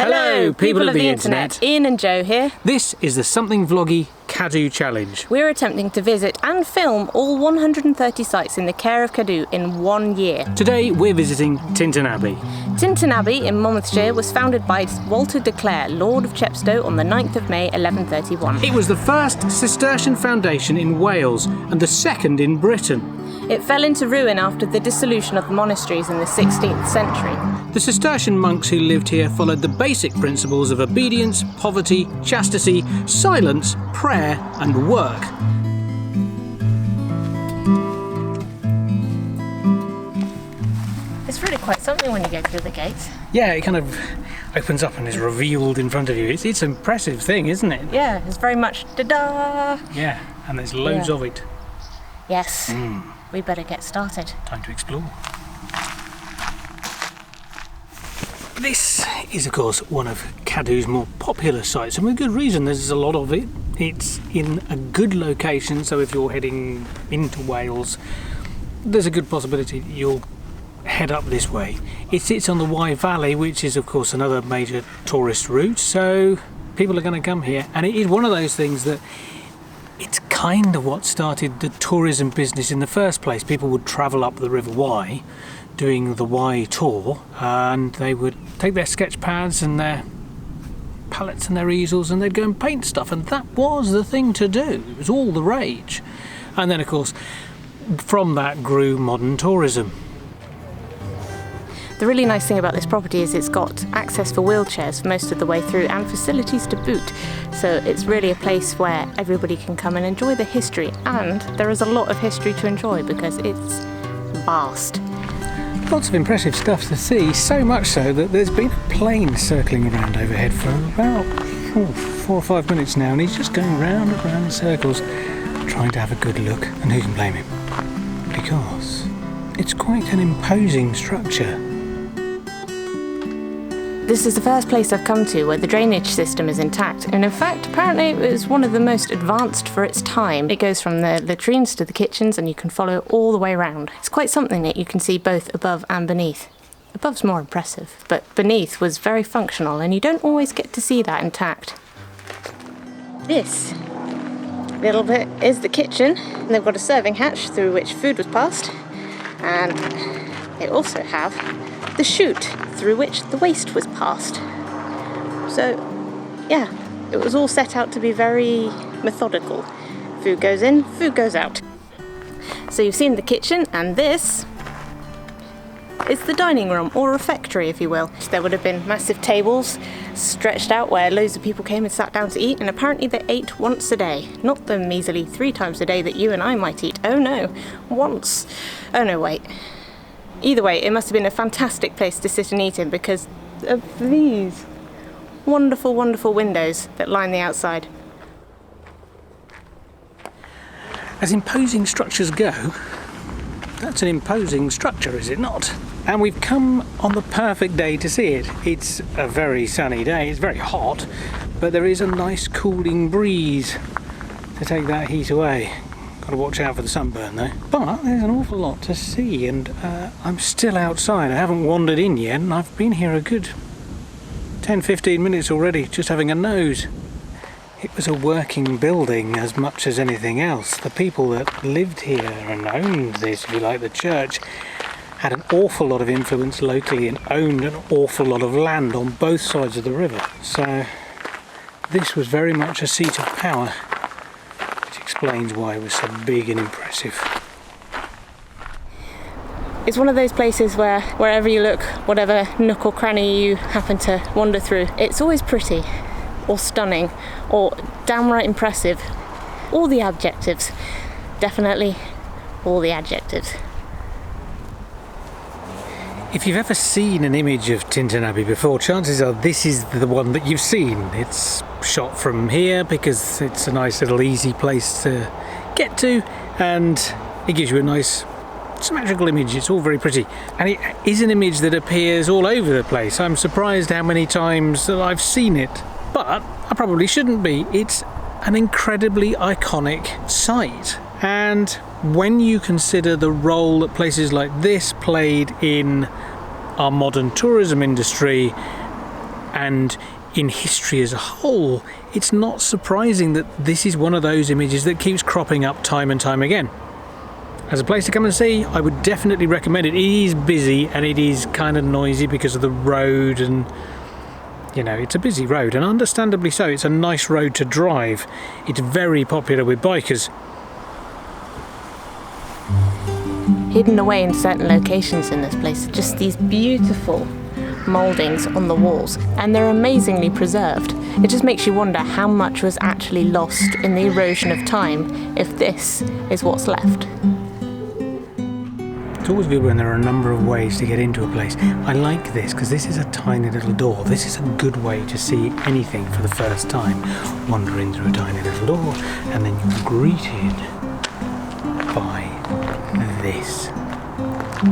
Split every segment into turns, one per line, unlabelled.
Hello, people of the internet.
Ian and Joe here.
This is the Something Vloggy CADW Challenge.
We're attempting to visit and film all 130 sites in the care of CADW in 1 year.
Today we're visiting Tintern Abbey.
Tintern Abbey in Monmouthshire was founded by Walter de Clare, Lord of Chepstow, on the 9th of May 1131.
It was the first Cistercian foundation in Wales and the second in Britain.
It fell into ruin after the dissolution of the monasteries in the 16th century.
The Cistercian monks who lived here followed the basic principles of obedience, poverty, chastity, silence, prayer and work.
It's really quite something when you go through the gates.
Yeah, it kind of opens up and is revealed in front of you. It's an impressive thing, isn't it?
Yeah, it's very much da-da!
Yeah, and there's loads of it.
Yes, we better get started.
Time to explore. This is, of course, one of CADW's more popular sites, and with good reason. There's a lot of it. It's in a good location, so if you're heading into Wales, there's a good possibility you'll head up this way. It sits on the Wye Valley, which is, of course, another major tourist route, so people are going to come here, and it is one of those things that it's kind of what started the tourism business in the first place. People would travel up the River Wye, doing the Wye tour, and they would take their sketch pads and their palettes and their easels and they'd go and paint stuff, and that was the thing to do. It was all the rage. And then, of course, from that grew modern tourism.
The really nice thing about this property is it's got access for wheelchairs most of the way through and facilities to boot. So it's really a place where everybody can come and enjoy the history, and there is a lot of history to enjoy because it's vast.
Lots of impressive stuff to see, so much so that there's been a plane circling around overhead for about 4 or 5 minutes now, and he's just going round and round in circles trying to have a good look, and who can blame him? Because it's quite an imposing structure.
This is the first place I've come to where the drainage system is intact, and in fact apparently it was one of the most advanced for its time. It goes from the latrines to the kitchens and you can follow all the way around. It's quite something that you can see both above and beneath. Above's more impressive, but beneath was very functional, and you don't always get to see that intact. This little bit is the kitchen, and they've got a serving hatch through which food was passed, and they also have the chute through which the waste was passed. So yeah, it was all set out to be very methodical. Food goes in, food goes out. So you've seen the kitchen, and this is the dining room, or refectory if you will. There would have been massive tables stretched out where loads of people came and sat down to eat, and apparently they ate once a day. Not the measly 3 times a day that you and I might eat. Oh no, once. Oh no, wait. Either way, it must have been a fantastic place to sit and eat in because of these wonderful, wonderful windows that line the outside.
As imposing structures go, that's an imposing structure, is it not? And we've come on the perfect day to see it. It's a very sunny day, it's very hot, but there is a nice cooling breeze to take that heat away. Got to watch out for the sunburn though. But there's an awful lot to see, and I'm still outside. I haven't wandered in yet, and I've been here a good 10-15 minutes already, just having a nose. It was a working building as much as anything else. The people that lived here and owned this, if you like, the church, had an awful lot of influence locally and owned an awful lot of land on both sides of the river. So this was very much a seat of power. Explains why it was so big and impressive.
It's one of those places where wherever you look, whatever nook or cranny you happen to wander through, it's always pretty or stunning or downright impressive. All the adjectives. Definitely all the adjectives.
If you've ever seen an image of Tintern Abbey before, chances are this is the one that you've seen. It's shot from here because it's a nice little easy place to get to, and it gives you a nice symmetrical image. It's all very pretty, and it is an image that appears all over the place. I'm surprised how many times that I've seen it, but I probably shouldn't be. It's an incredibly iconic site, and when you consider the role that places like this played in our modern tourism industry, And in history as a whole, it's not surprising that this is one of those images that keeps cropping up time and time again. As a place to come and see, I would definitely recommend it. It is busy and it is kind of noisy because of the road, and you know, it's a busy road, and understandably so. It's a nice road to drive. It's very popular with bikers.
Hidden away in certain locations in this place are just these beautiful mouldings on the walls, and they're amazingly preserved. It just makes you wonder how much was actually lost in the erosion of time if this is what's left.
It's always good when there are a number of ways to get into a place. I like this because this is a tiny little door. This is a good way to see anything for the first time. Wandering through a tiny little door, and then you're greeted by this.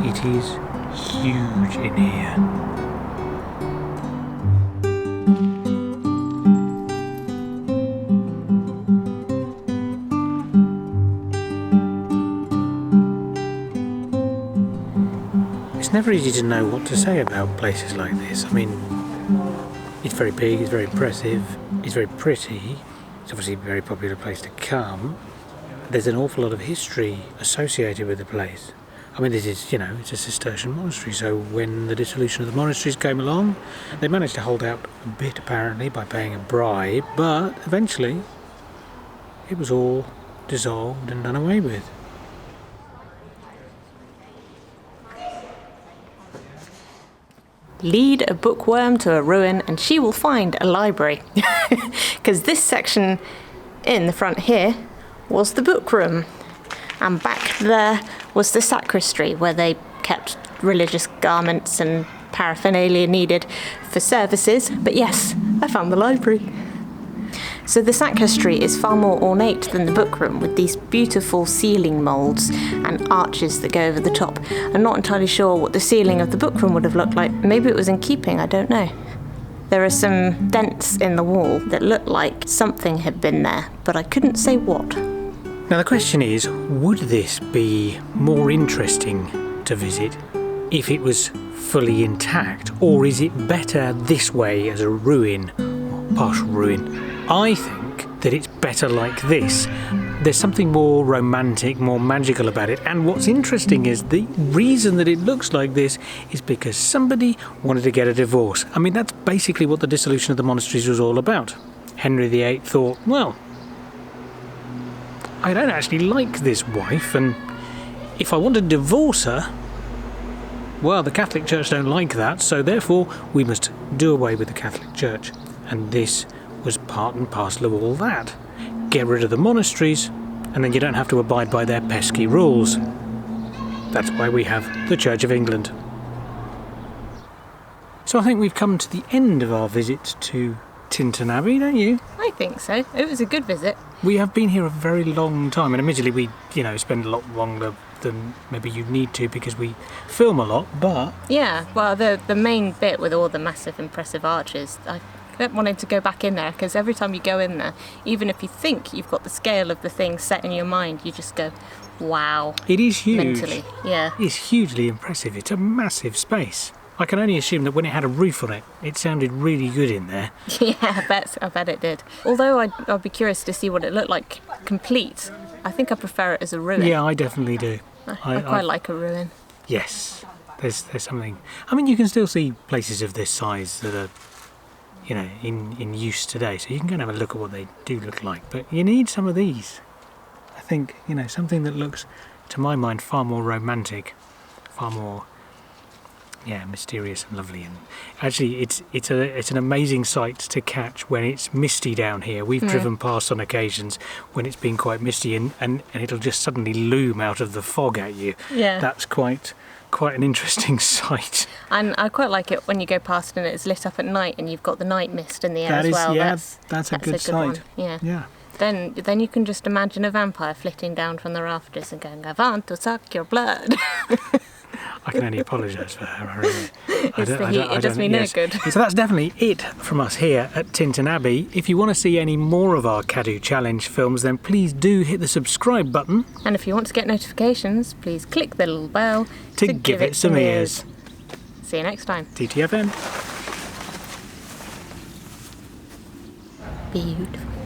It is huge in here. It's never easy to know what to say about places like this. I mean, it's very big, it's very impressive, it's very pretty, it's obviously a very popular place to come. There's an awful lot of history associated with the place. I mean, this is, you know, it's a Cistercian monastery, so when the dissolution of the monasteries came along, they managed to hold out a bit, apparently, by paying a bribe, but eventually it was all dissolved and done away with.
Lead a bookworm to a ruin and she will find a library. Because this section in the front here was the book room, and back there was the sacristy where they kept religious garments and paraphernalia needed for services. But yes, I found the library. So the sacristy is far more ornate than the book room, with these beautiful ceiling moulds and arches that go over the top. I'm not entirely sure what the ceiling of the book room would have looked like. Maybe it was in keeping, I don't know. There are some dents in the wall that look like something had been there, but I couldn't say what.
Now the question is, would this be more interesting to visit if it was fully intact, or is it better this way as a ruin, or partial ruin? I think that it's better like this. There's something more romantic, more magical about it. And what's interesting is the reason that it looks like this is because somebody wanted to get a divorce. I mean, that's basically what the dissolution of the monasteries was all about. Henry VIII thought, well, I don't actually like this wife, and if I want to divorce her, well, the Catholic Church don't like that, so therefore we must do away with the Catholic Church. And this was part and parcel of all that. Get rid of the monasteries, and then you don't have to abide by their pesky rules. That's why we have the Church of England. So I think we've come to the end of our visit to Tintern Abbey, don't you?
I think so. It was a good visit.
We have been here a very long time, and admittedly we, spend a lot longer than maybe you need to because we film a lot, but...
Yeah, well, the main bit with all the massive impressive arches, I kept wanting to go back in there, because every time you go in there, even if you think you've got the scale of the thing set in your mind, you just go, wow.
It is huge.
Mentally, yeah.
It's hugely impressive. It's a massive space. I can only assume that when it had a roof on it, it sounded really good in there.
Yeah, I bet it did. Although I'd be curious to see what it looked like complete. I think I prefer it as a ruin.
Yeah, I definitely do.
I quite like a ruin.
Yes, there's something. I mean, you can still see places of this size that are, in use today. So you can go and have a look at what they do look like. But you need some of these. I think, something that looks, to my mind, far more romantic, far more, mysterious and lovely. And actually, it's an amazing sight to catch when it's misty down here. We've driven past on occasions when it's been quite misty, and it'll just suddenly loom out of the fog at you. Yeah, that's quite an interesting sight.
And I quite like it when you go past and it's lit up at night and you've got the night mist in the air as well.
Yeah, that's a good sight.
One. Yeah. Then you can just imagine a vampire flitting down from the rafters and going, "I want to suck your blood."
I can only apologise for her. I really.
It's the heat. It does me no good.
So that's definitely it from us here at Tintern Abbey. If you want to see any more of our CADW Challenge films, then please do hit the subscribe button.
And if you want to get notifications, please click the little bell
to give it some ears.
See you next time.
TTFN.
Beautiful.